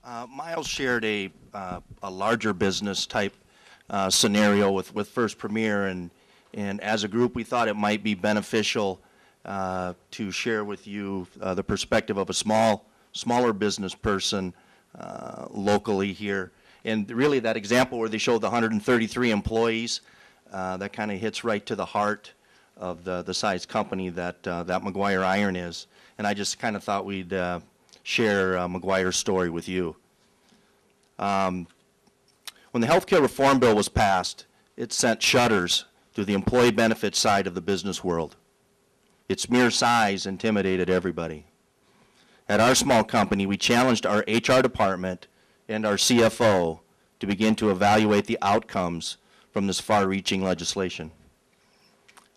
Miles shared a larger business type scenario with First Premier, and as a group we thought it might be beneficial to share with you the perspective of a smaller business person locally here. And really that example where they showed the 133 employees, that kind of hits right to the heart of the size company that McGuire Iron is. And I just kind of thought we'd share McGuire's story with you. When the healthcare reform bill was passed, it sent shudders through the employee benefits side of the business world. Its mere size intimidated everybody. At our small company, we challenged our HR department and our CFO to begin to evaluate the outcomes from this far-reaching legislation.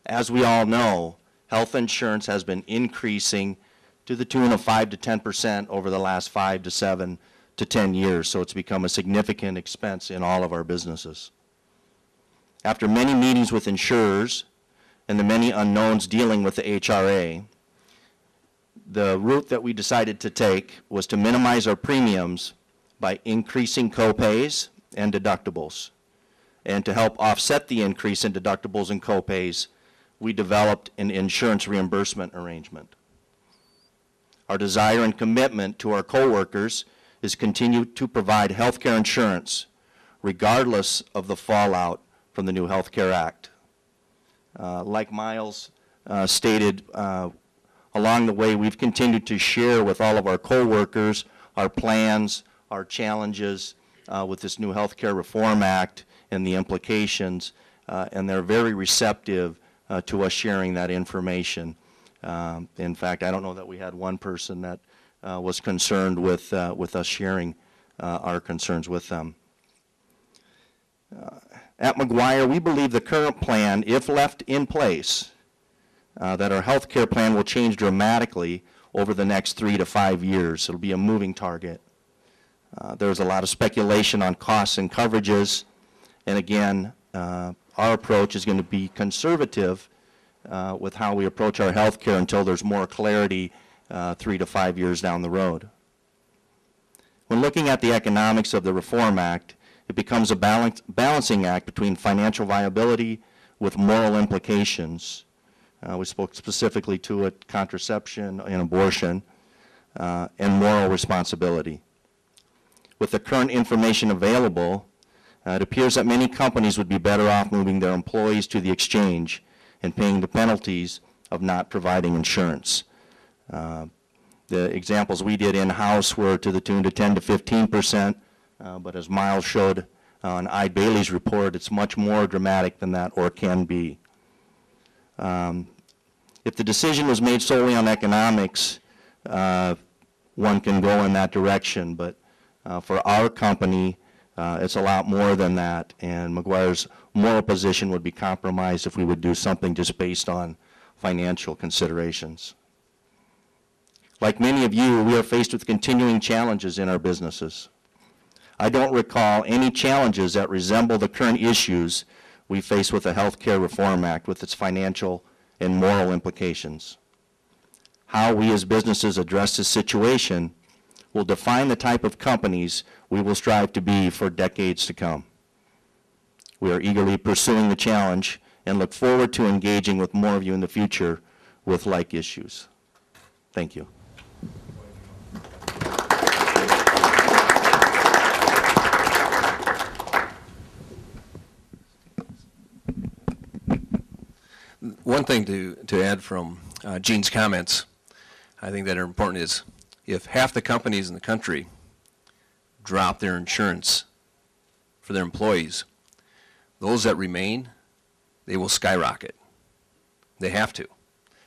As we all know, health insurance has been increasing to the tune of 5 to 10% over the last 5 to 7 to 10 years, so it's become a significant expense in all of our businesses. After many meetings with insurers and the many unknowns dealing with the HRA, the route that we decided to take was to minimize our premiums by increasing copays and deductibles. And to help offset the increase in deductibles and copays, we developed an insurance reimbursement arrangement. Our desire and commitment to our coworkers is continue to provide health care insurance regardless of the fallout from the new Health Care Act. Like Miles stated, along the way we've continued to share with all of our coworkers our plans, our challenges with this new Health Care Reform Act and the implications, and they're very receptive to us sharing that information. In fact, I don't know that we had one person that was concerned with us sharing our concerns with them. At McGuire, we believe the current plan, if left in place, that our health care plan will change dramatically over the next 3 to 5 years. It'll be a moving target. There's a lot of speculation on costs and coverages, and again, our approach is going to be conservative with how we approach our health care until there's more clarity 3 to 5 years down the road. When looking at the economics of the Reform Act, it becomes a balancing act between financial viability with moral implications. We spoke specifically to it, contraception and abortion, and moral responsibility. With the current information available, it appears that many companies would be better off moving their employees to the exchange and paying the penalties of not providing insurance. The examples we did in-house were to the tune of 10 to 15%, but as Miles showed on I. Bailey's report, it's much more dramatic than that, or can be. If the decision was made solely on economics, one can go in that direction, but for our company, it's a lot more than that, and McGuire's moral position would be compromised if we would do something just based on financial considerations. Like many of you, we are faced with continuing challenges in our businesses. I don't recall any challenges that resemble the current issues we face with the Health Care Reform Act with its financial and moral implications. How we as businesses address this situation will define the type of companies we will strive to be for decades to come. We are eagerly pursuing the challenge and look forward to engaging with more of you in the future with like issues. Thank you. One thing to add from Gene's comments, I think that are important, is if half the companies in the country drop their insurance for their employees, those that remain, they will skyrocket. They have to.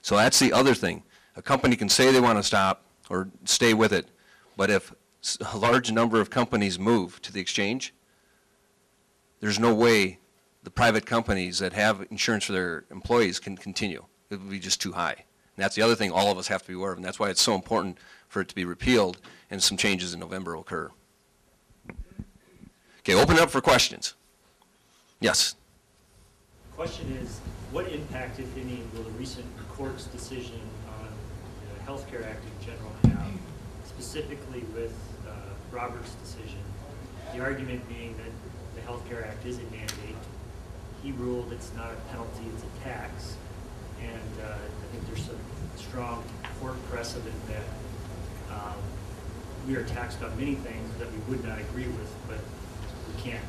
So that's the other thing. A company can say they want to stop or stay with it, but if a large number of companies move to the exchange, there's no way the private companies that have insurance for their employees can continue. It would be just too high. And that's the other thing all of us have to be aware of, and that's why it's so important for it to be repealed and some changes in November will occur. Okay, open it up for questions. Yes? The question is, what impact, if any, will the recent court's decision on the Health Care Act in general have, specifically with Robert's decision. The argument being that the Health Care Act is a mandate. He ruled it's not a penalty, it's a tax. And I think there's some strong court precedent that we are taxed on many things that we would not agree with, but we can't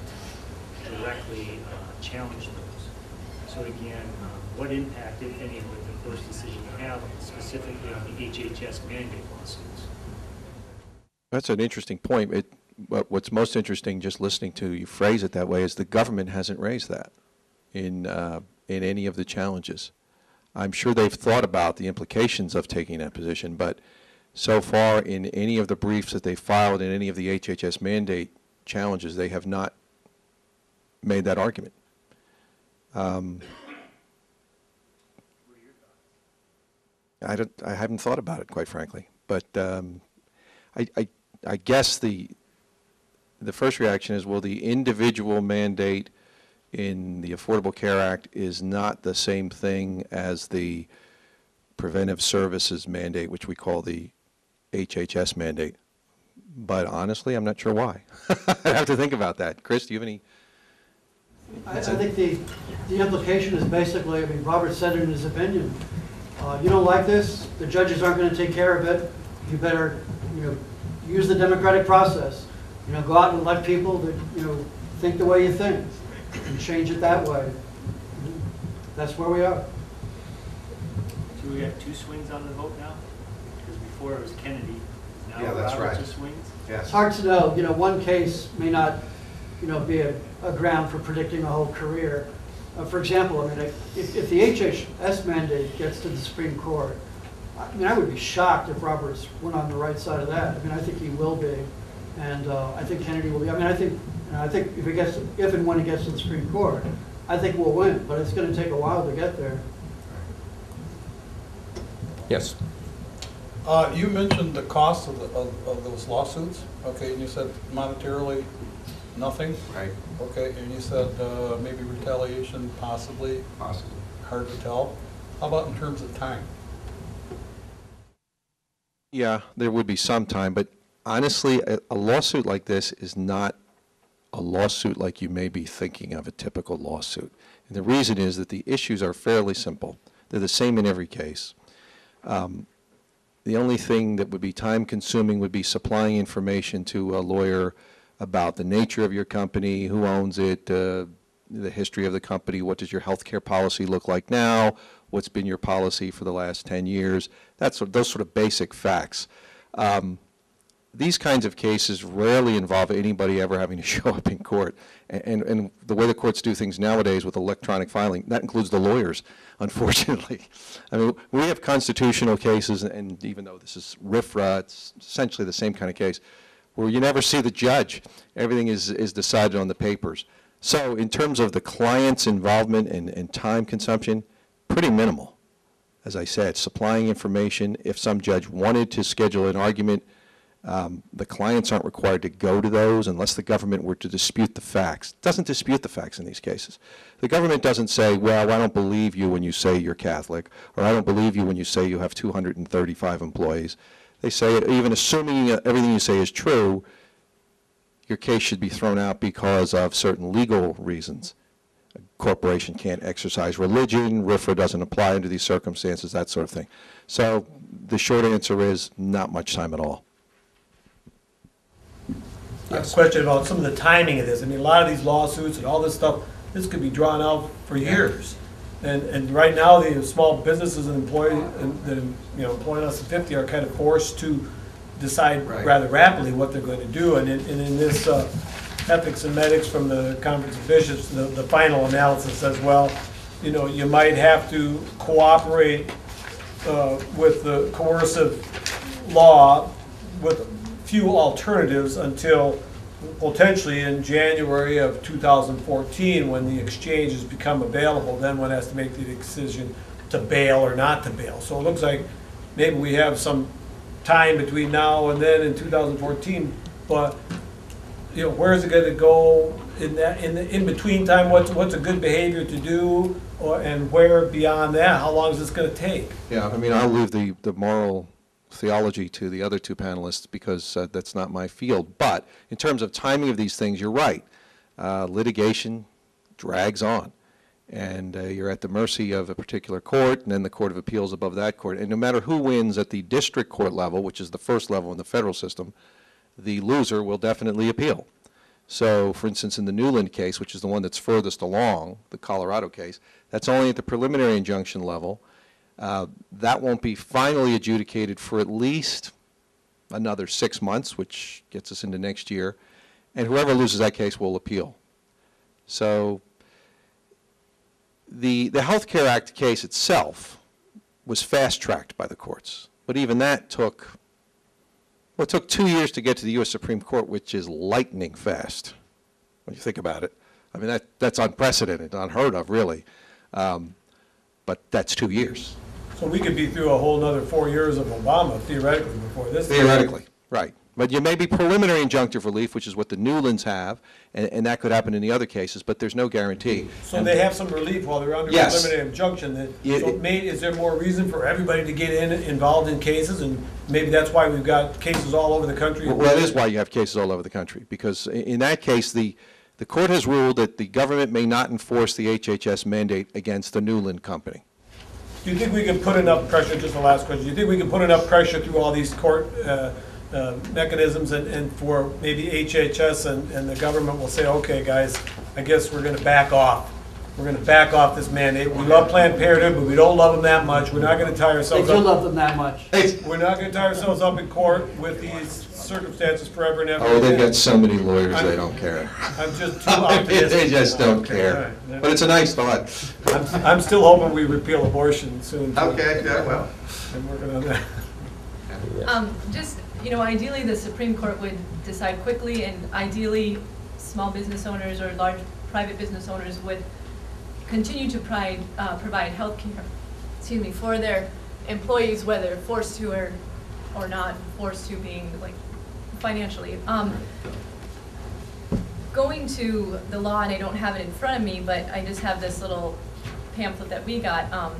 directly challenge those. So again, what impact, if any, would the first decision have specifically on the HHS mandate lawsuits? That's an interesting point. What's most interesting, just listening to you phrase it that way, is the government hasn't raised that in any of the challenges. I'm sure they've thought about the implications of taking that position, but so far in any of the briefs that they filed in any of the HHS mandate challenges, they have not made that argument. I haven't thought about it, quite frankly, but I guess the first reaction is, well, the individual mandate in the Affordable Care Act is not the same thing as the preventive services mandate, which we call the HHS mandate. But honestly, I'm not sure why. I have to think about that. Chris, do you have any? I think the implication is basically, I mean, Robert said it in his opinion. You don't like this, the judges aren't going to take care of it. You better, use the democratic process. Go out and elect people that, think the way you think and change it that way. That's where we are. So we got two swings on the vote now? Because before it was Kennedy, now Yeah, that's Roberts right. just swings? Yes. It's hard to know. One case may not, be a ground for predicting a whole career. For example, I mean, if the HHS mandate gets to the Supreme Court, I would be shocked if Roberts went on the right side of that. I think he will be, and I think Kennedy will be. I think if and when he gets to the Supreme Court, I think we'll win, but it's going to take a while to get there. Yes. You mentioned the cost of those lawsuits, okay, and you said monetarily nothing? Right. Okay, and you said maybe retaliation, possibly? Possibly. Hard to tell. How about in terms of time? Yeah, there would be some time, but honestly, a lawsuit like this is not a lawsuit like you may be thinking of, a typical lawsuit. And the reason is that the issues are fairly simple. They're the same in every case. The only thing that would be time-consuming would be supplying information to a lawyer about the nature of your company, who owns it, the history of the company, what does your health care policy look like now, what's been your policy for the last 10 years, those sort of basic facts. These kinds of cases rarely involve anybody ever having to show up in court. And the way the courts do things nowadays with electronic filing, that includes the lawyers, unfortunately. I mean, we have constitutional cases, and even though this is RFRA, it's essentially the same kind of case, where you never see the judge. Everything is decided on the papers. So in terms of the client's involvement and time consumption, pretty minimal. As I said, supplying information. If some judge wanted to schedule an argument, the clients aren't required to go to those unless the government were to dispute the facts. It doesn't dispute the facts in these cases. The government doesn't say, well, I don't believe you when you say you're Catholic, or I don't believe you when you say you have 235 employees. They say, even assuming everything you say is true, your case should be thrown out because of certain legal reasons. A corporation can't exercise religion, RFRA doesn't apply under these circumstances, that sort of thing. So the short answer is not much time at all. I have a question about some of the timing of this. I mean, a lot of these lawsuits and all this stuff, this could be drawn out for years. And right now, the small businesses and employees that employ less than 50 are kind of forced to decide rather rapidly what they're going to do. And in this ethics and medics from the Conference of Bishops, the final analysis says, well, you might have to cooperate with the coercive law with few alternatives until potentially in January of 2014, when the exchanges become available. Then one has to make the decision to bail or not to bail. So it looks like maybe we have some time between now and then in 2014, but where is it going to go in that in between time? What's a good behavior to do, and where beyond that? How long is this going to take? Yeah, I mean, I'll leave the moral theology to the other two panelists because that's not my field. But in terms of timing of these things, you're right. Litigation drags on. And you're at the mercy of a particular court, and then the Court of Appeals above that court. And no matter who wins at the district court level, which is the first level in the federal system, the loser will definitely appeal. So, for instance, in the Newland case, which is the one that's furthest along, the Colorado case, that's only at the preliminary injunction level. That won't be finally adjudicated for at least another 6 months, which gets us into next year. And whoever loses that case will appeal. So the Health Care Act case itself was fast-tracked by the courts. But even that took, well, it took 2 years to get to the U.S. Supreme Court, which is lightning fast, when you think about it. I mean, that's unprecedented, unheard of, really. But that's 2 years. So we could be through a whole nother 4 years of Obama theoretically before this. Theoretically, right. But you may be preliminary injunctive relief, which is what the Newlands have, and that could happen in the other cases, but there's no guarantee. So they have some relief while they're under Yes. preliminary injunction. Yeah, So is there more reason for everybody to get involved in cases? And maybe that's why we've got cases all over the country? Well, that is why you have cases all over the country, because in that case, the court has ruled that the government may not enforce the HHS mandate against the Newland company. Do you think we could put enough pressure, just the last question, do you think we can put enough pressure through all these court mechanisms and for maybe HHS and the government will say, okay, guys, I guess we're going to back off. We're going to back off this mandate. We love Planned Parenthood, but we don't love them that much. We're not going to tie They ourselves do up. love them that much. We're not going to tie ourselves up in court with these circumstances forever and ever. Oh, they've got so many lawyers, they don't care. I'm just too optimistic. They just don't care. All right. But it's a nice thought. I'm still hoping we repeal abortion soon. Okay, yeah, well. I'm working on that. Just, ideally, the Supreme Court would decide quickly, and ideally, small business owners or large private business owners would continue to provide health care, for their employees, whether forced to or not forced to, being like financially. Going to the law, and I don't have it in front of me, but I just have this little pamphlet that we got.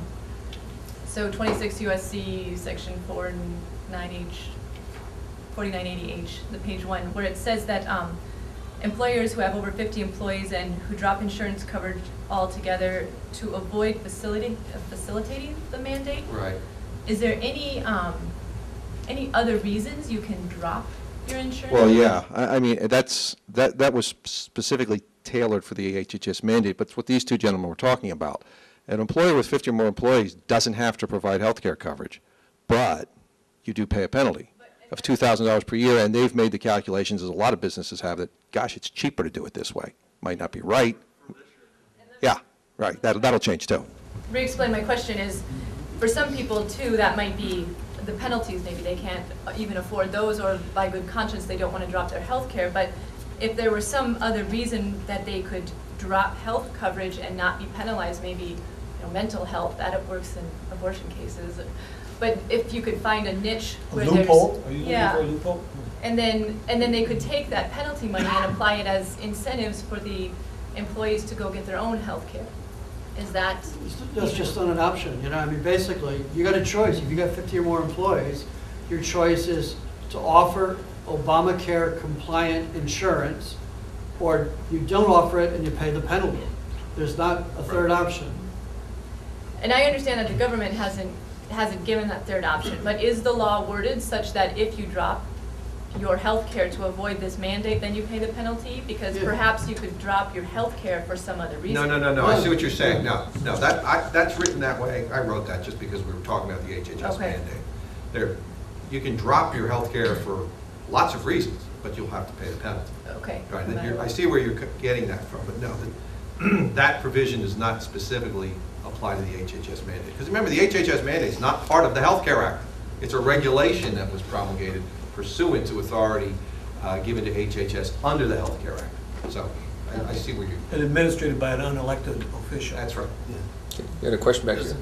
So 26 USC section 4980H, the page 1, where it says that employers who have over 50 employees and who drop insurance coverage altogether to avoid facilitating the mandate. Right. Is there any other reasons you can drop your insurance? Well, yeah, I mean, that was specifically tailored for the HHS mandate, but it's what these two gentlemen were talking about. An employer with 50 or more employees doesn't have to provide health care coverage, but you do pay a penalty of $2,000 per year, and they've made the calculations, as a lot of businesses have, that, gosh, it's cheaper to do it this way. Might not be right. Yeah, right, that'll change too. Re-explain my question is, for some people too, that might be the penalties, maybe they can't even afford those, or by good conscience they don't want to drop their health care, but if there was some other reason that they could drop health coverage and not be penalized, maybe mental health, that it works in abortion cases, but if you could find a niche where there's... Loophole? Are you looking yeah, for a loophole? and then they could take that penalty money and apply it as incentives for the employees to go get their own health care. Is that... That's just not an option, I mean, basically, you got a choice. If you got 50 or more employees, your choice is to offer Obamacare compliant insurance, or you don't offer it and you pay the penalty. There's not a third option. And I understand that the government hasn't given that third option, but is the law worded such that if you drop your health care to avoid this mandate, then you pay the penalty? Because Yeah. perhaps you could drop your health care for some other reason. No, I see what you're saying. No, that's written that way. I wrote that just because we were talking about the HHS Okay. mandate. You can drop your health care for lots of reasons, but you'll have to pay the penalty. Okay. Right, no matter I what. see where you're getting that from, but no, that provision does not specifically apply to the HHS mandate. Because remember, the HHS mandate is not part of the Health Care Act. It's a regulation that was promulgated pursuant to authority given to HHS under the Health Care Act. So I see where you're, And administrated by an unelected official. that's right. You had a question back here?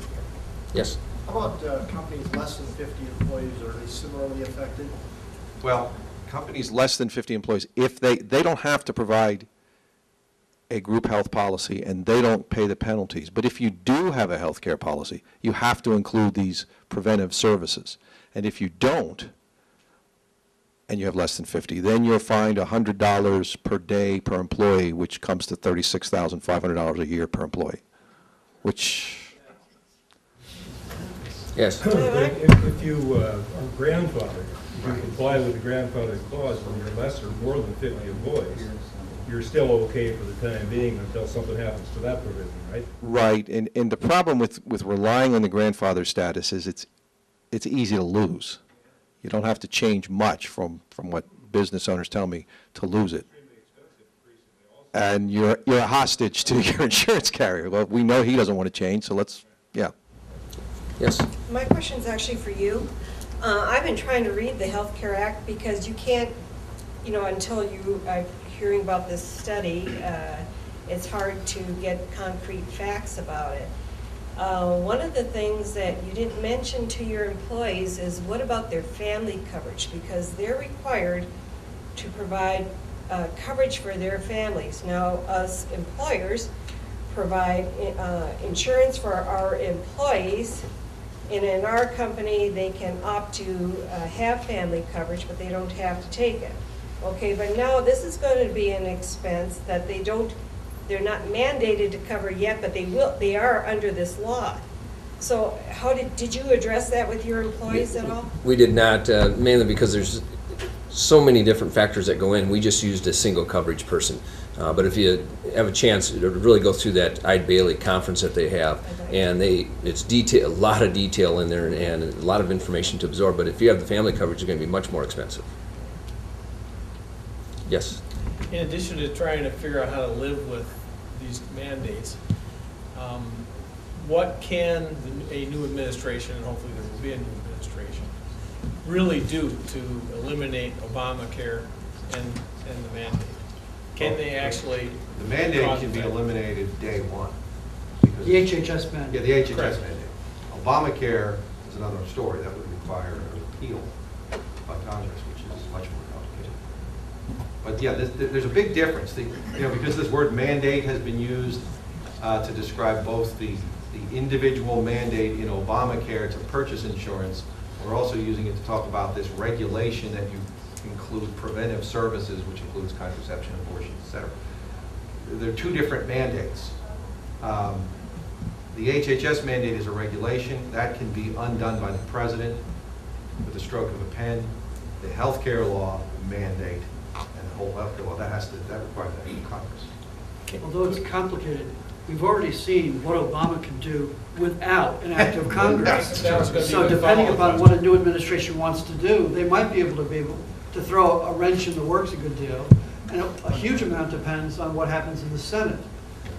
Yes. How about companies less than 50 employees, are they similarly affected? Well, Companies less than 50 employees, if they don't have to provide a group health policy and they don't pay the penalties. But if you do have a health care policy, you have to include these preventive services. And if you don't, and you have less than 50, then you're fined $100 per day per employee, which comes to $36,500 a year per employee, which, Yes. If you are grandfathered, if you comply with the grandfather clause and you're less or more than 50 employees, you're still okay for the time being until something happens to that provision, right? right, and the problem with relying on the grandfather status is it's easy to lose. You don't have to change much from what business owners tell me to lose it. And you're a hostage to your insurance carrier. Well, we know he doesn't want to change, so let's, yeah. Yes. My question's actually for you. I've been trying to read the Health Care Act because you can't, until you are hearing about this study, it's hard to get concrete facts about it. One of the things that you didn't mention to your employees is what about their family coverage? Because they're required to provide coverage for their families. Now, us employers provide insurance for our employees, and in our company, they can opt to have family coverage, but they don't have to take it. Okay, but now this is going to be an expense that they're not mandated to cover yet, but they are under this law. So how did you address that with your employees at all? We did not, mainly because there's so many different factors that go in. We just used a single coverage person. But if you have a chance to really go through that Eid Bailey conference that they have, and it's a lot of detail in there and a lot of information to absorb. But if you have the family coverage, it's going to be much more expensive. Yes. In addition to trying to figure out how to live with these mandates, what can a new administration, and hopefully there will be a new administration, really do to eliminate Obamacare and the mandate? Can they actually? The mandate can be eliminated day one. The HHS mandate. Yeah, the HHS mandate. Obamacare is another story. That would require an appeal by Congress, which is much more complicated. But yeah, there's a big difference. Because this word mandate has been used to describe both the individual mandate in Obamacare to purchase insurance, we're also using it to talk about this regulation that you include preventive services, which includes contraception, abortion, etc. There are two different mandates. The HHS mandate is a regulation that can be undone by the president with the stroke of a pen. The healthcare law mandate and the whole healthcare law, that requires action of Congress. Although it's complicated, we've already seen what Obama can do without an act of Congress. So depending upon what a new administration wants to do, they might be able to throw a wrench in the works a good deal. And a huge amount depends on what happens in the Senate.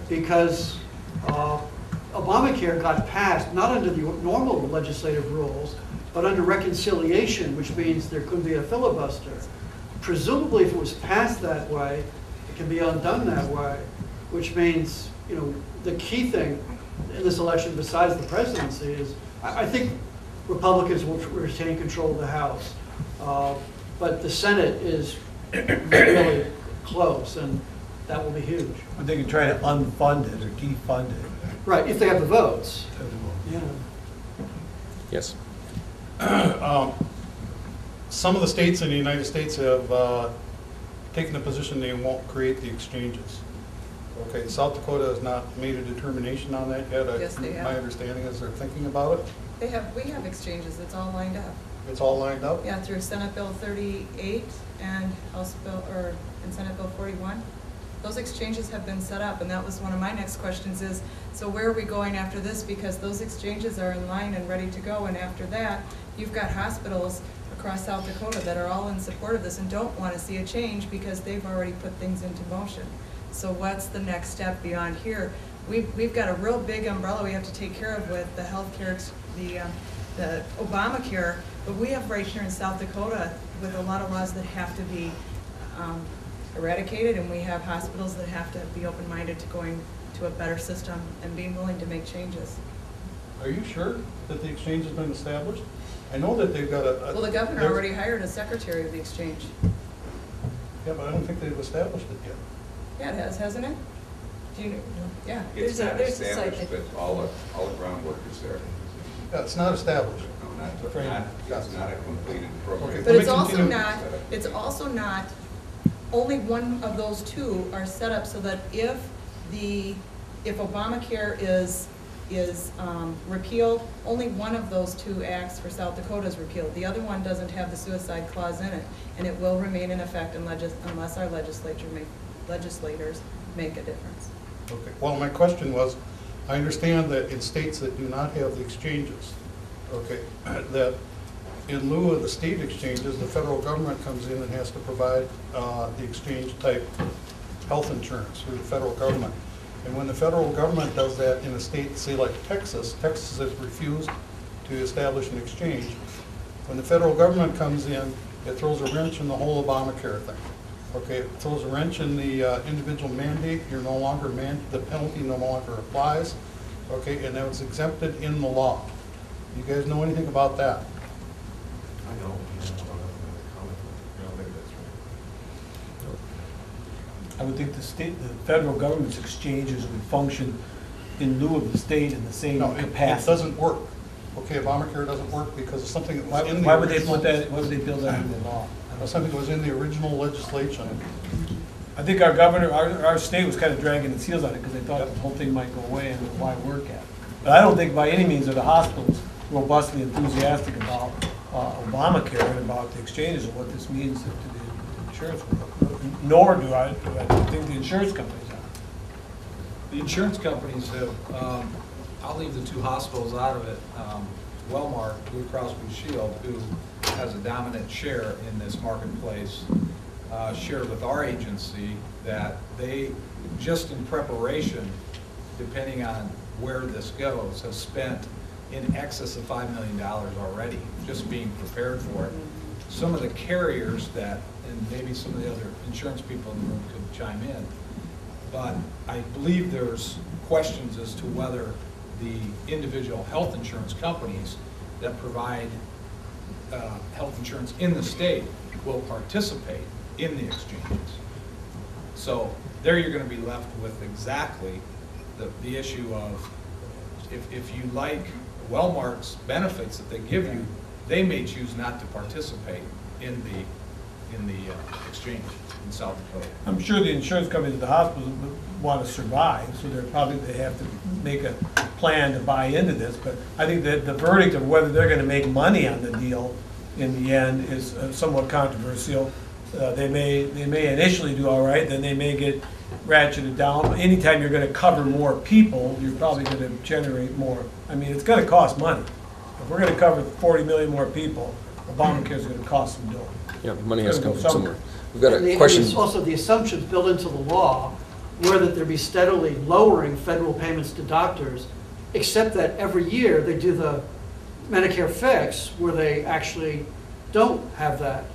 Because Obamacare got passed not under the normal legislative rules, but under reconciliation, which means there couldn't be a filibuster. Presumably, if it was passed that way, it can be undone that way, which means, the key thing in this election, besides the presidency, is I think Republicans will retain control of the House, but the Senate is really close, and that will be huge. But they can try to unfund it or defund it. Right, if they have the votes. Yeah. Yes. Some of the states in the United States have taken the position they won't create the exchanges. Okay, South Dakota has not made a determination on that yet. Yes, they have. My understanding is they're thinking about it. We have exchanges, it's all lined up. It's all lined up? Yeah, through Senate Bill 38 and Senate Bill 41. Those exchanges have been set up, and that was one of my next questions is, so where are we going after this? Because those exchanges are in line and ready to go, and after that, you've got hospitals across South Dakota that are all in support of this and don't want to see a change because they've already put things into motion. So what's the next step beyond here? We've got a real big umbrella we have to take care of with the healthcare, the Obamacare, but we have right here in South Dakota with a lot of laws that have to be eradicated, and we have hospitals that have to be open-minded to going to a better system and being willing to make changes. Are you sure that the exchange has been established? I know that they've got Well, the governor already hired a secretary of the exchange. Yeah, but I don't think they've established it yet. Yeah, it has, hasn't it? Do you know? Yeah. It's not there's a site established, that- but all the groundwork is there. Yeah, it's not established. No, It's not a completed program. But it's also not, only one of those two are set up so that if Obamacare is repealed, only one of those two acts for South Dakota is repealed. The other one doesn't have the suicide clause in it, and it will remain in effect unless our legislators make a difference. Okay, well, my question was, I understand that in states that do not have the exchanges, okay, that in lieu of the state exchanges, the federal government comes in and has to provide the exchange-type health insurance through the federal government. And when the federal government does that in a state, say like Texas, Texas has refused to establish an exchange. When the federal government comes in, it throws a wrench in the whole Obamacare thing. Okay, it throws a wrench in the individual mandate. You're no longer the penalty no longer applies. Okay, and now it's exempted in the law. You guys know anything about that? I don't. I would think the federal government's exchanges would function in lieu of the state in the same No, capacity. it doesn't work. Okay, Obamacare doesn't work because it's something that was in the Why would they original. put that, why would they build that into the law? Something that was in the original legislation. I think our governor, our state was kind of dragging its heels on it because they thought the whole thing might go away and why work at it. But I don't think by any means are the hospitals robustly enthusiastic about Obamacare and about the exchanges and what this means to the insurance world. Nor do I think the insurance companies are. The insurance companies have, I'll leave the two hospitals out of it. Wellmark, Blue Cross Blue Shield, who has a dominant share in this marketplace, shared with our agency that they, just in preparation, depending on where this goes, have spent in excess of $5 million already, just being prepared for it. Some of the carriers that, and maybe some of the other insurance people in the room could chime in, but I believe there's questions as to whether the individual health insurance companies that provide health insurance in the state will participate in the exchanges. So there you're going to be left with exactly the issue of if you like Wellmark's benefits that they give you, they may choose not to participate in the exchange in South Dakota. I'm sure the insurance companies at the hospitals want to survive, so they have to make a plan to buy into this. But I think that the verdict of whether they're going to make money on the deal in the end is somewhat controversial. They may initially do all right, then they may get ratcheted down. But anytime you're going to cover more people, you're probably going to generate more. I mean, it's going to cost money. If we're going to cover 40 million more people, Obamacare is going to cost some dough. Yeah, money has to come from somewhere. We've got And a question. it's also the assumptions built into the law were that there'd be steadily lowering federal payments to doctors, except that every year they do the Medicare fix where they actually don't have that.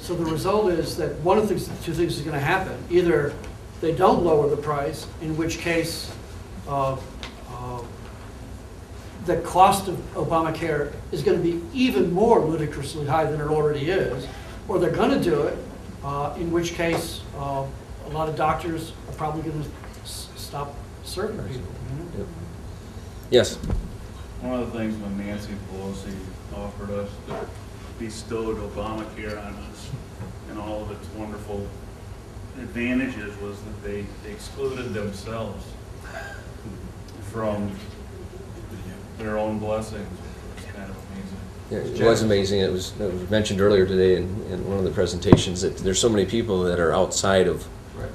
So the result is that one of the two things is going to happen. Either they don't lower the price, in which case the cost of Obamacare is going to be even more ludicrously high than it already is, or they're going to do it, in which case a lot of doctors are probably going to stop serving people. Yep. Yes. One of the things when Nancy Pelosi offered us to bestowed Obamacare on us and all of its wonderful advantages was that they excluded themselves from their own blessings, which was kind of amazing. Yeah, it was amazing. It was mentioned earlier today in one of the presentations that there's so many people that are outside of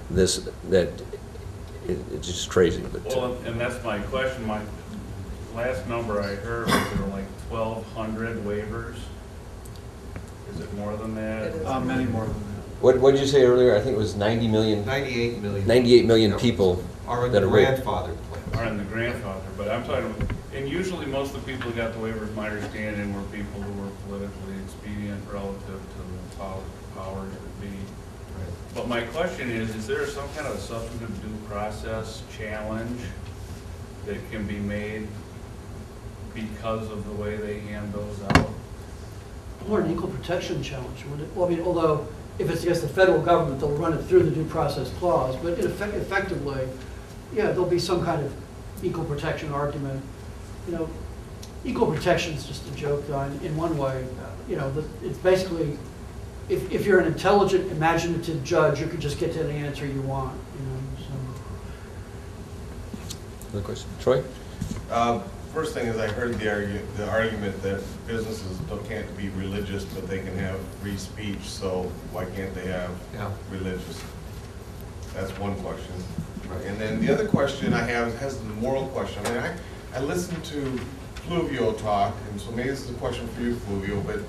this that it's just crazy. But, well, and that's my question. My last number I heard was there were like 1,200 waivers. Is it more than that? Many more than that. What did you say earlier? I think it was 90 million. 98 million. 98 million people are in that the are grandfather plan. Are in the grandfather, but I'm talking. And usually, most of the people who got the waivers, my understanding, were people who were politically expedient relative to the powers that be. Right. But my question is there some kind of substantive due process challenge that can be made because of the way they hand those out? Or an equal protection challenge, would it? Well, I mean, although if it's against the federal government, they'll run it through the due process clause, but effectively, yeah, there'll be some kind of equal protection argument. You know, equal protection is just a joke, though, in one way. You know, it's basically, if you're an intelligent, imaginative judge, you could just get to any answer you want, you know, so. Another question? Troy? First thing is I heard the argument that businesses can't be religious, but they can have free speech, so why can't they have religious? That's one question. Right. And then the other question I have has the moral question. I mean, I listened to Fluvio talk, and so maybe this is a question for you, Fluvio, but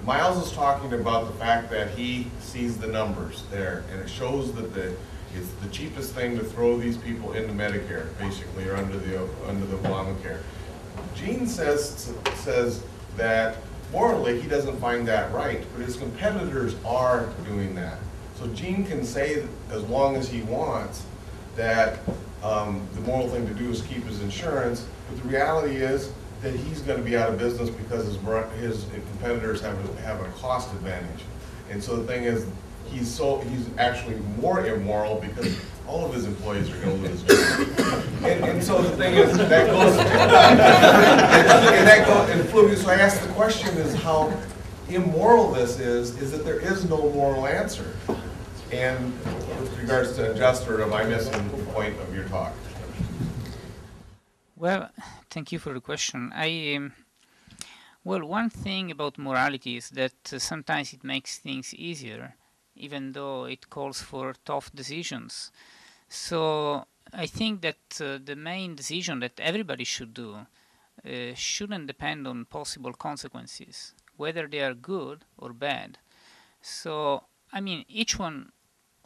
Miles is talking about the fact that he sees the numbers there, and it shows that it's the cheapest thing to throw these people into Medicare, basically, or under the Obamacare. Gene says that morally he doesn't find that right, but his competitors are doing that. So Gene can say as long as he wants that the moral thing to do is keep his insurance, but the reality is that he's going to be out of business because his competitors have a cost advantage. And so the thing is, he's actually more immoral because all of his employees are going to lose jobs. And so the thing is, that goes, and Fluvio, so I asked the question is how immoral this is that there is no moral answer. And with regards to unjust, or am I missing the point of your talk? Well, thank you for the question. Well, one thing about morality is that sometimes it makes things easier, even though it calls for tough decisions. So I think that the main decision that everybody should do shouldn't depend on possible consequences, whether they are good or bad. So, I mean, each one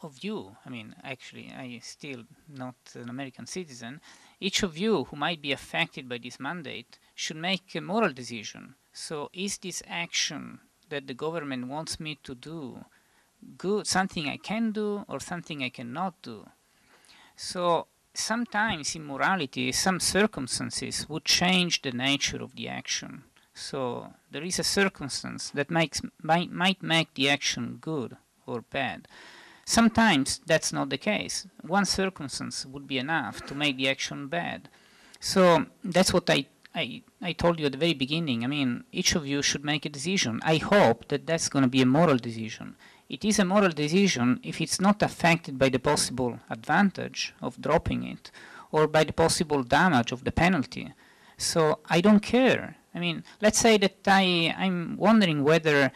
of you, I mean, actually, I still not an American citizen, each of you who might be affected by this mandate should make a moral decision. So is this action that the government wants me to do good, something I can do or something I cannot do? So sometimes in morality, some circumstances would change the nature of the action. So there is a circumstance that might make the action good or bad. Sometimes that's not the case. One circumstance would be enough to make the action bad. So that's what I told you at the very beginning. I mean, each of you should make a decision. I hope that that's going to be a moral decision. It is a moral decision if it's not affected by the possible advantage of dropping it or by the possible damage of the penalty. So I don't care. I mean, let's say that I'm wondering whether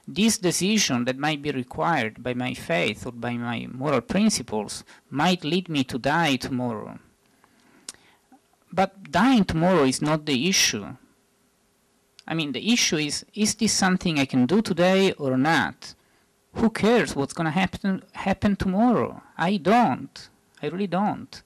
this decision that might be required by my faith or by my moral principles might lead me to die tomorrow. But dying tomorrow is not the issue. I mean, the issue is this something I can do today or not? Who cares what's going to happen tomorrow? I don't. I really don't.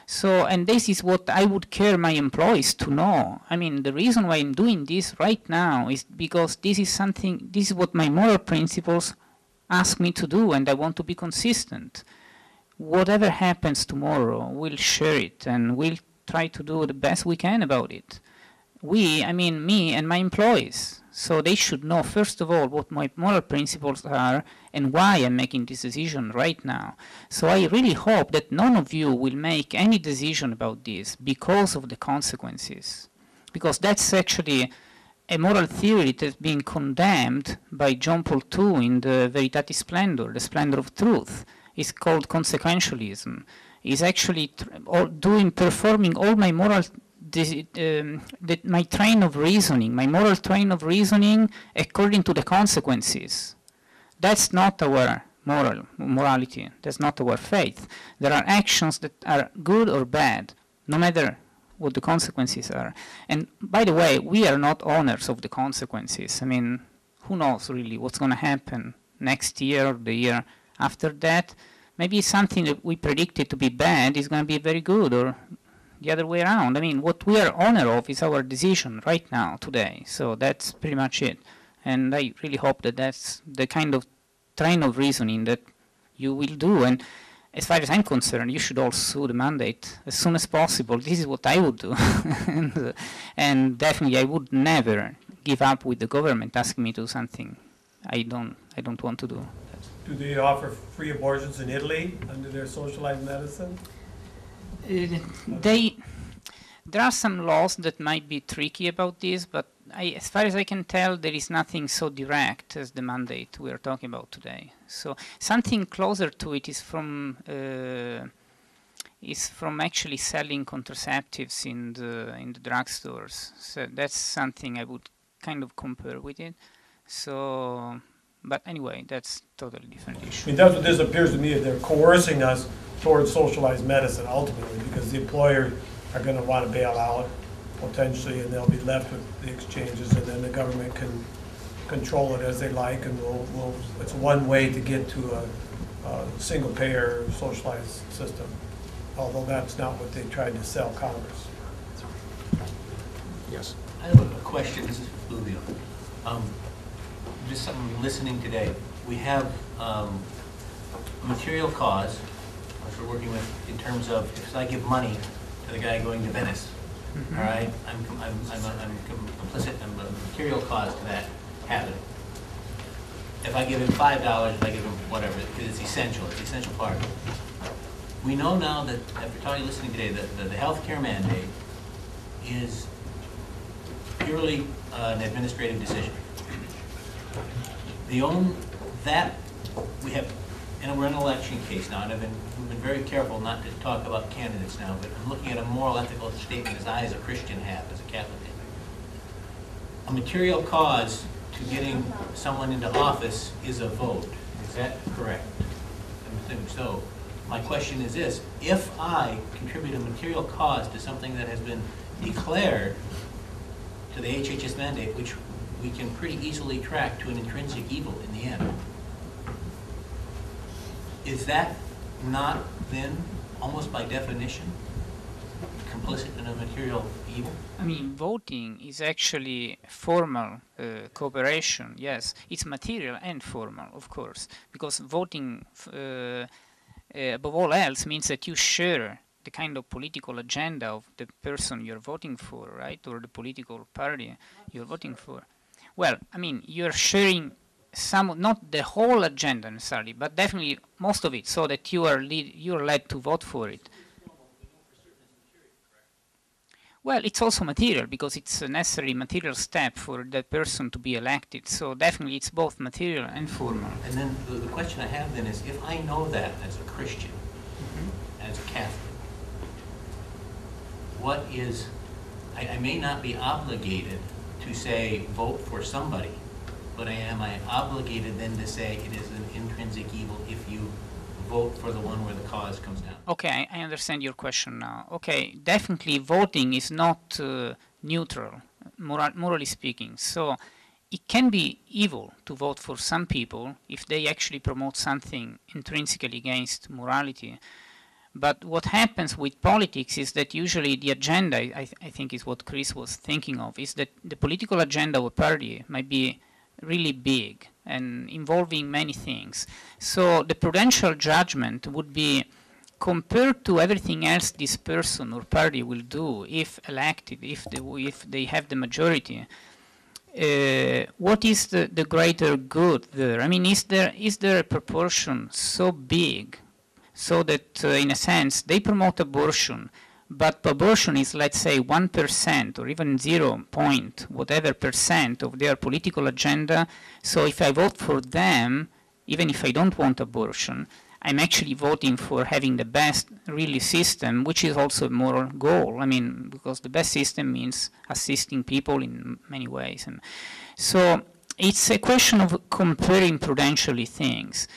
So, and this is what I would care my employees to know. I mean, the reason why I'm doing this right now is because this is what my moral principles ask me to do, and I want to be consistent. Whatever happens tomorrow, we'll share it, and we'll try to do the best we can about it. I mean me and my employees. So they should know, first of all, what my moral principles are and why I'm making this decision right now. So I really hope that none of you will make any decision about this because of the consequences. Because that's actually a moral theory that's being condemned by John Paul II in the Veritatis Splendor, the Splendor of Truth. It's called consequentialism. It's actually performing all my moral my train of reasoning, my moral train of reasoning according to the consequences. That's not our morality. That's not our faith. There are actions that are good or bad, no matter what the consequences are. And by the way, we are not owners of the consequences. I mean, who knows really what's going to happen next year or the year after that? Maybe something that we predicted to be bad is going to be very good, or the other way around. I mean, what we are owner of is our decision right now, today. So that's pretty much it. And I really hope that that's the kind of train of reasoning that you will do. And as far as I'm concerned, you should all sue the mandate as soon as possible. This is what I would do. and definitely I would never give up with the government asking me to do something I don't want to do. Do they offer free abortions in Italy under their socialized medicine? There are some laws that might be tricky about this, but as far as I can tell, there is nothing so direct as the mandate we are talking about today. So something closer to it is from actually selling contraceptives in the drugstores. So that's something I would kind of compare with it. So, but anyway, that's totally different I issue. mean, that's what this appears to me, is they're coercing us towards socialized medicine ultimately, because the employer are gonna wanna bail out potentially, and they'll be left with the exchanges, and then the government can control it as they like, and it's one way to get to a single payer socialized system, although that's not what they tried to sell Congress. Yes. I have a question. This is Fluvio. Just something listening today. We have material cause, which we're working with in terms of if I give money to the guy going to Venice, all right, I'm complicit. I'm a material cause to that happening. If I give him $5, if I give him whatever, because it's essential. It's the essential part. We know now that after listening today that the healthcare mandate is purely an administrative decision. We have, and we're in an election case now, and we've been very careful not to talk about candidates now, but I'm looking at a moral, ethical statement as I, as a Christian, have, as a Catholic. A material cause to getting someone into office is a vote. Is that correct? So, my question is this: if I contribute a material cause to something that has been declared to the HHS mandate, which we can pretty easily track to an intrinsic evil in the end, is that not then, almost by definition, complicit in a material evil? I mean, voting is actually formal cooperation, yes. It's material and formal, of course, because voting, above all else, means that you share the kind of political agenda of the person you're voting for, right, or the political party you're voting for. Well, I mean, you're sharing some, not the whole agenda necessarily, but definitely most of it, so that you are led to vote for it. Well, it's also material, because it's a necessary material step for that person to be elected. So definitely it's both material and formal. And then the question I have then is, if I know that as a Christian, as a Catholic, what is, I may not be obligated to say vote for somebody, but am I obligated then to say it is an intrinsic evil if you vote for the one where the cause comes down? Okay, I understand your question now. Okay, definitely voting is not neutral, morally speaking. So it can be evil to vote for some people if they actually promote something intrinsically against morality. But what happens with politics is that usually the agenda, I think is what Chris was thinking of, is that the political agenda of a party might be really big and involving many things. So the prudential judgment would be, compared to everything else this person or party will do if elected, if they have the majority, what is the greater good there? I mean, is there a proportion so big so that, in a sense, they promote abortion, but abortion is, let's say, 1% or even 0 point, whatever percent of their political agenda. So if I vote for them, even if I don't want abortion, I'm actually voting for having the best really system, which is also a moral goal. I mean, because the best system means assisting people in many ways. And so it's a question of comparing prudentially things.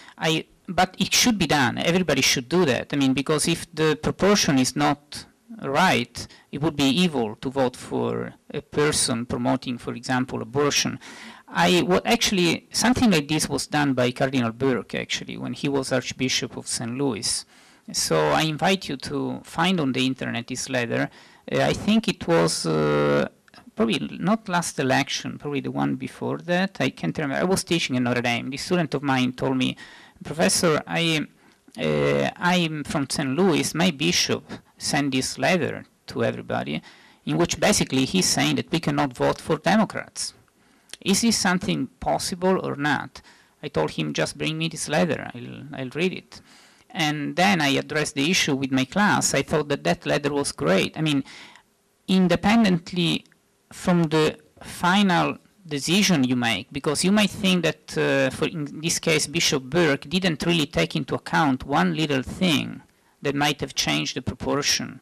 But it should be done. Everybody should do that. I mean, because if the proportion is not right, it would be evil to vote for a person promoting, for example, abortion. Actually, something like this was done by Cardinal Burke, actually, when he was Archbishop of St. Louis. So I invite you to find on the internet this letter. I think it was probably not last election, probably the one before that. I can't remember. I was teaching in Notre Dame. This student of mine told me, Professor, I'm from St. Louis. My bishop sent this letter to everybody, in which basically he's saying that we cannot vote for Democrats. Is this something possible or not? I told him, just bring me this letter. I'll read it. And then I addressed the issue with my class. I thought that letter was great. I mean, independently from the final decision you make, because you might think that, for in this case, Bishop Burke didn't really take into account one little thing that might have changed the proportion.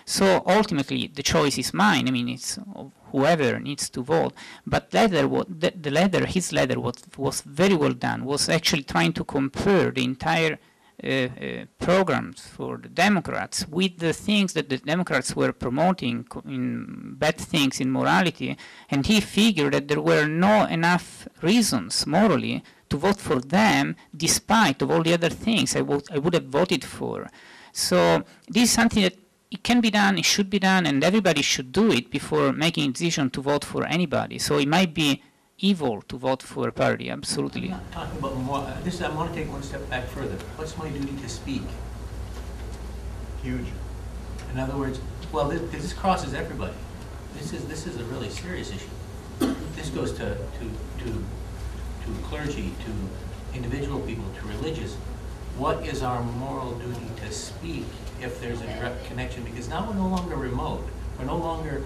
So ultimately, the choice is mine. I mean, it's whoever needs to vote. But his letter was very well done. Was actually trying to compare the entire programs for the Democrats with the things that the Democrats were promoting in bad things in morality, and he figured that there were no enough reasons morally to vote for them, despite of all the other things I would have voted for. So this is something that it can be done, it should be done, and everybody should do it before making a decision to vote for anybody. So it might be evil to vote for a party, absolutely. I'm not talking about more, I want to take one step back further. What's my duty to speak? Huge. In other words, well, this crosses everybody. This is a really serious issue. This goes to clergy, to individual people, to religious. What is our moral duty to speak if there's a direct connection? Because now we're no longer remote. We're no longer,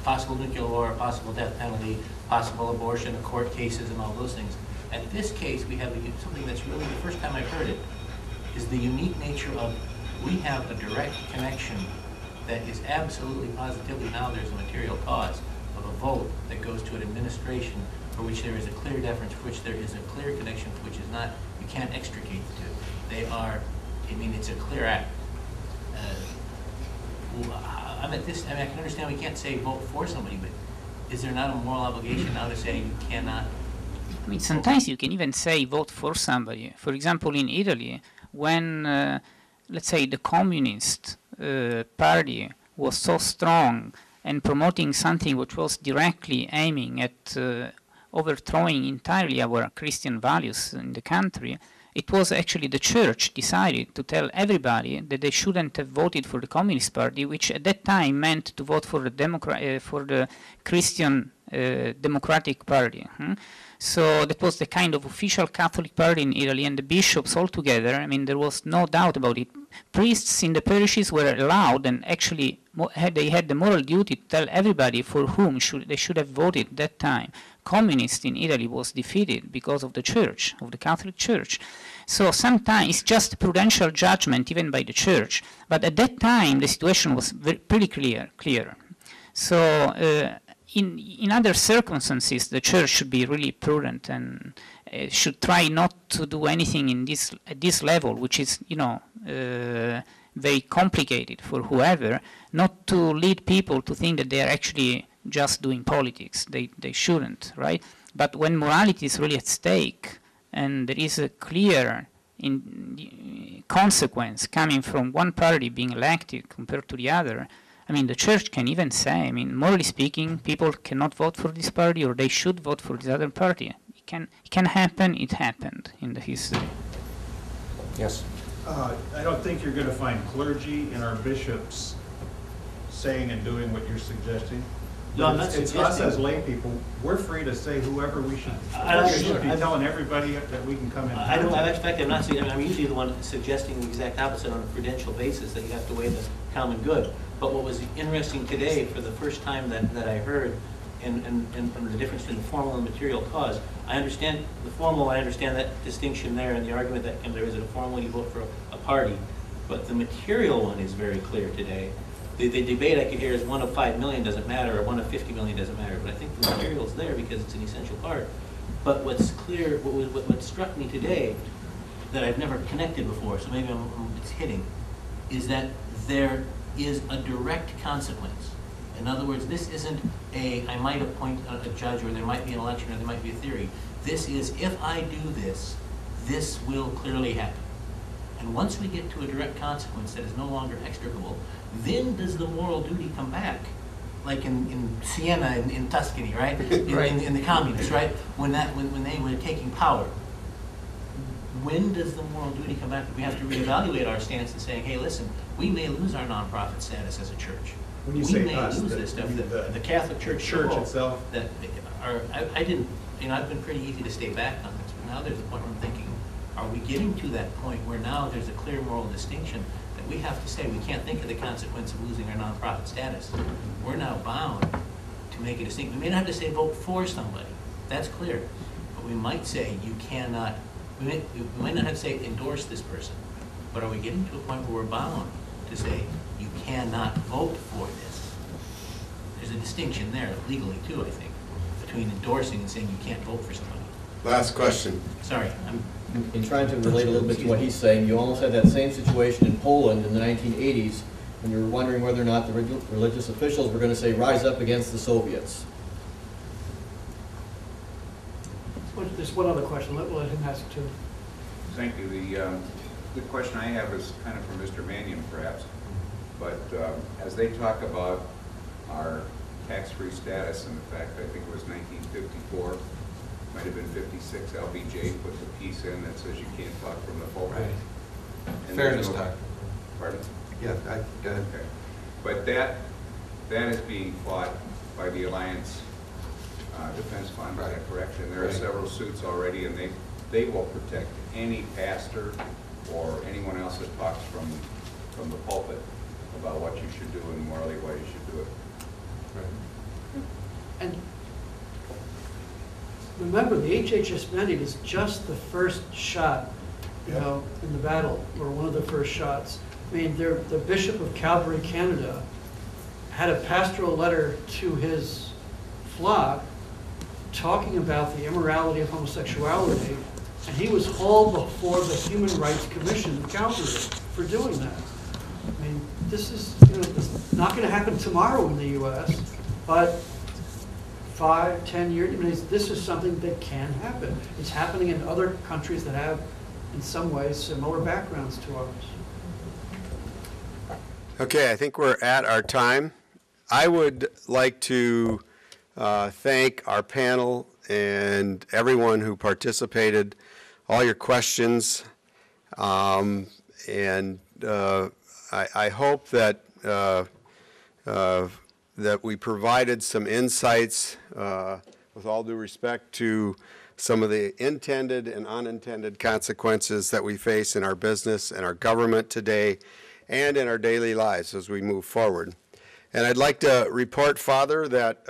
possible nuclear war, possible death penalty, possible abortion, court cases, and all those things. At this case, we have something that's really, the first time I've heard it, is the unique nature of, we have a direct connection that is absolutely positively, now there's a material cause of a vote that goes to an administration for which there is a clear deference, for which there is a clear connection, for which is not, you can't extricate the two. They are, it's a clear act. I can understand we can't say vote for somebody, but is there not a moral obligation now to say you cannot? I mean, sometimes you can even say vote for somebody. For example, in Italy, when, let's say, the Communist Party was so strong and promoting something which was directly aiming at overthrowing entirely our Christian values in the country, it was actually the church decided to tell everybody that they shouldn't have voted for the Communist Party, which at that time meant to vote for the Christian Democratic Party. So that was the kind of official Catholic party in Italy, and the bishops all together, I mean, there was no doubt about it. Priests in the parishes were allowed, and actually they had the moral duty to tell everybody for whom they should have voted at that time. Communist in Italy was defeated because of the church, of the Catholic Church. So sometimes it's just prudential judgment even by the church. But at that time, the situation was pretty clear. So in other circumstances, the church should be really prudent and should try not to do anything at this level, which is, very complicated for whoever, not to lead people to think that they are actually just doing politics. They shouldn't, right? But when morality is really at stake and there is a clear consequence coming from one party being elected compared to the other, I mean, the church can even say, I mean, morally speaking, people cannot vote for this party or they should vote for this other party. It can happen, it happened in the history. Yes. I don't think you're going to find clergy and our bishops saying and doing what you're suggesting. No, I'm not It's us suggesting. as lay people, we're free to say whoever we should. We should be telling everybody that we can come in. I don't, in fact, I'm usually the one suggesting the exact opposite on a prudential basis, that you have to weigh the common good. But what was interesting today, for the first time that I heard, and the difference between the formal and material cause, I understand the formal, I understand that distinction there and the argument that there is a formal you vote for a party, but the material one is very clear today. The debate I could hear is 1 of 5 million doesn't matter, or 1 of 50 million doesn't matter, but I think the material is there because it's an essential part. But what's clear, what struck me today, that I've never connected before, so maybe it's hitting, is that there is a direct consequence. In other words, this isn't I might appoint a judge, or there might be an election, or there might be a theory. This is, if I do this, this will clearly happen. And once we get to a direct consequence that is no longer extricable, then does the moral duty come back? Like in Siena, in Tuscany, right? In the communists, right? When they were taking power. When does the moral duty come back? We have to reevaluate our stance and saying, hey, listen, we may lose our nonprofit status as a church. When you we say may us, lose this stuff. The Catholic Church, itself. That I didn't, I've been pretty easy to stay back on this, but now there's a point where I'm thinking, are we getting to that point where now there's a clear moral distinction that that we have to say we can't think of the consequence of losing our nonprofit status. We're now bound to make a distinction. We may not have to say vote for somebody. That's clear. But we might say you cannot, we might not have to say endorse this person. But are we getting to a point where we're bound to say you cannot vote for this? There's a distinction there legally too, I think, between endorsing and saying you can't vote for somebody. Last question. Sorry, In trying to relate a little bit to what he's saying, you almost had that same situation in Poland in the 1980s when you were wondering whether or not the religious officials were going to say, rise up against the Soviets. There's one other question. Let him ask it too. Thank you. The question I have is kind of for Mr. Mannion, perhaps. But as they talk about our tax-free status, and in fact, I think it was 1954, might have been 56, LBJ put the piece in that says you can't talk from the pulpit. Right. Fairness time. Pardon? Yeah, go ahead. Okay. But that is being fought by the Alliance Defense Fund, is that correct? And there are several suits already, and they will protect any pastor or anyone else that talks from the pulpit about what you should do and morally why you should do it. Right. And remember, the HHS mandate is just the first shot, you know, in the battle, or one of the first shots. I mean, the Bishop of Calvary, Canada, had a pastoral letter to his flock talking about the immorality of homosexuality, and he was hauled before the Human Rights Commission of Calvary for doing that. I mean, this is, you know, this is not going to happen tomorrow in the U.S., but 5, 10 years, I mean, this is something that can happen. It's happening in other countries that have, in some ways, similar backgrounds to ours. Okay, I think we're at our time. I would like to thank our panel and everyone who participated, all your questions, and I hope that that we provided some insights, with all due respect to some of the intended and unintended consequences that we face in our business and our government today and in our daily lives as we move forward. And I'd like to report, Father, that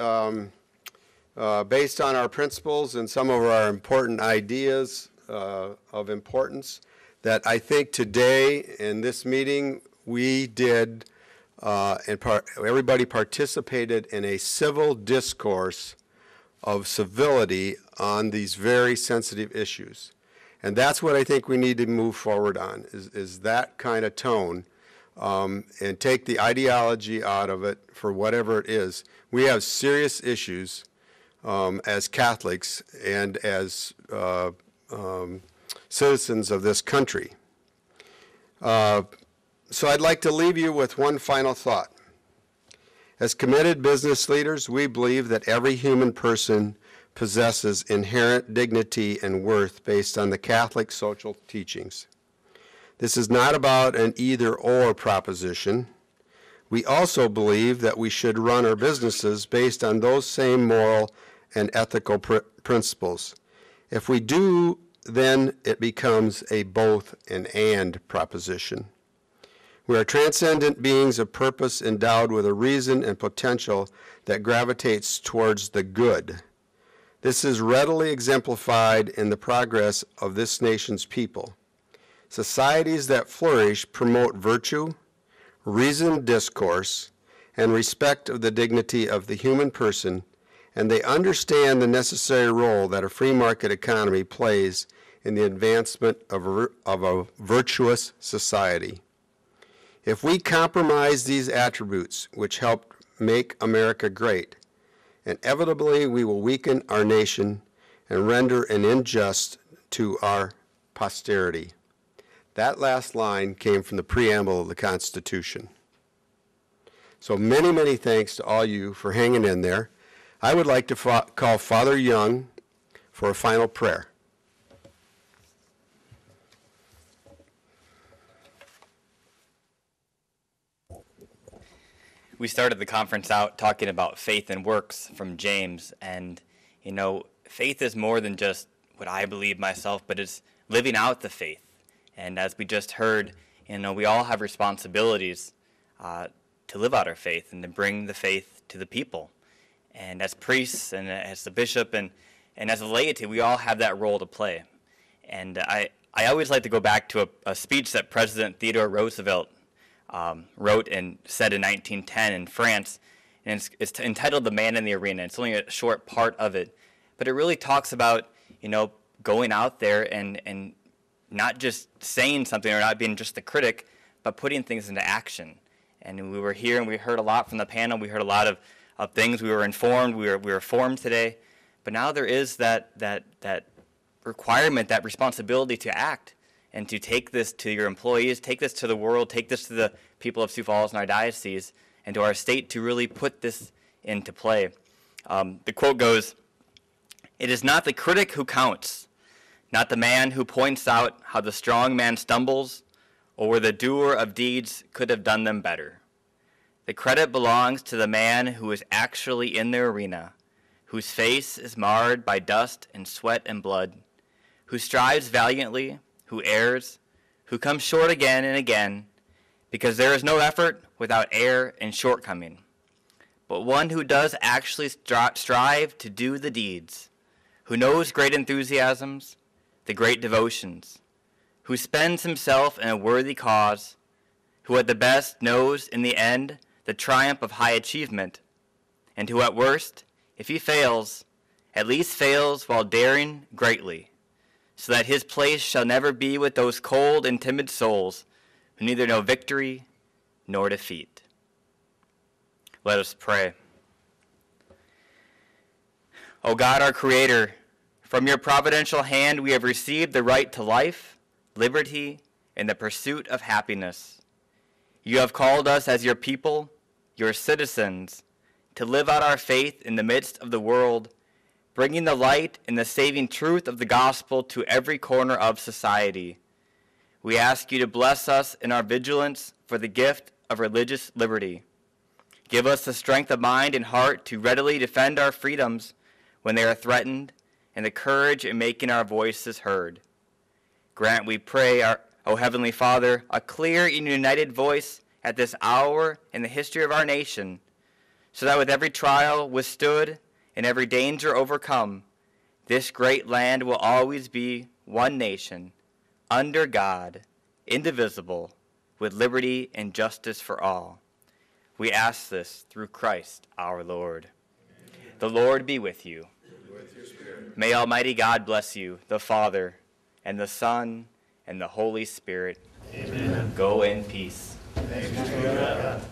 based on our principles and some of our important ideas of importance, that I think today in this meeting we did, everybody participated in a civil discourse of civility on these very sensitive issues. And that's what I think we need to move forward on, is that kind of tone, and take the ideology out of it for whatever it is. We have serious issues as Catholics and as citizens of this country. So I'd like to leave you with one final thought. As committed business leaders, we believe that every human person possesses inherent dignity and worth based on the Catholic social teachings. This is not about an either-or proposition. We also believe that we should run our businesses based on those same moral and ethical principles. If we do, then it becomes a both and proposition. We are transcendent beings of purpose endowed with a reason and potential that gravitates towards the good. This is readily exemplified in the progress of this nation's people. Societies that flourish promote virtue, reasoned discourse, and respect of the dignity of the human person, and they understand the necessary role that a free market economy plays in the advancement of a virtuous society. If we compromise these attributes which helped make America great, inevitably we will weaken our nation and render an injustice to our posterity. That last line came from the preamble of the Constitution. So many, many thanks to all you for hanging in there. I would like to call Father Young for a final prayer. We started the conference out talking about faith and works from James, and you know, faith is more than just what I believe myself, but it's living out the faith. And as we just heard, we all have responsibilities to live out our faith and to bring the faith to the people. And as priests and as the bishop and as a laity, we all have that role to play. And I always like to go back to a speech that President Theodore Roosevelt wrote and said in 1910 in France. And it's entitled "The Man in the Arena." It's only a short part of it, but it really talks about, going out there and not just saying something or not being just the critic, but putting things into action. And we were here and we heard a lot from the panel. We heard a lot of things. We were informed. We were formed today. But now there is that requirement, that responsibility to act and to take this to your employees, take this to the world, take this to the people of Sioux Falls and our diocese, and to our state to really put this into play. The quote goes, "It is not the critic who counts, not the man who points out how the strong man stumbles or where the doer of deeds could have done them better. The credit belongs to the man who is actually in the arena, whose face is marred by dust and sweat and blood, who strives valiantly, who errs, who comes short again and again, because there is no effort without error and shortcoming, but one who does actually strive to do the deeds, who knows great enthusiasms, the great devotions, who spends himself in a worthy cause, who at the best knows in the end the triumph of high achievement, and who at worst, if he fails, at least fails while daring greatly, so that his place shall never be with those cold and timid souls who neither know victory nor defeat." Let us pray. O God, our Creator, from your providential hand we have received the right to life, liberty, and the pursuit of happiness. You have called us as your people, your citizens, to live out our faith in the midst of the world, bringing the light and the saving truth of the gospel to every corner of society. We ask you to bless us in our vigilance for the gift of religious liberty. Give us the strength of mind and heart to readily defend our freedoms when they are threatened, and the courage in making our voices heard. Grant, we pray, O Heavenly Father, a clear and united voice at this hour in the history of our nation, so that with every trial withstood and every danger overcome, this great land will always be one nation, under God, indivisible, with liberty and justice for all. We ask this through Christ our Lord. Amen. The Lord be with you. And with your spirit. May Almighty God bless you, the Father, and the Son, and the Holy Spirit. Amen. Go in peace. Thanks be to God.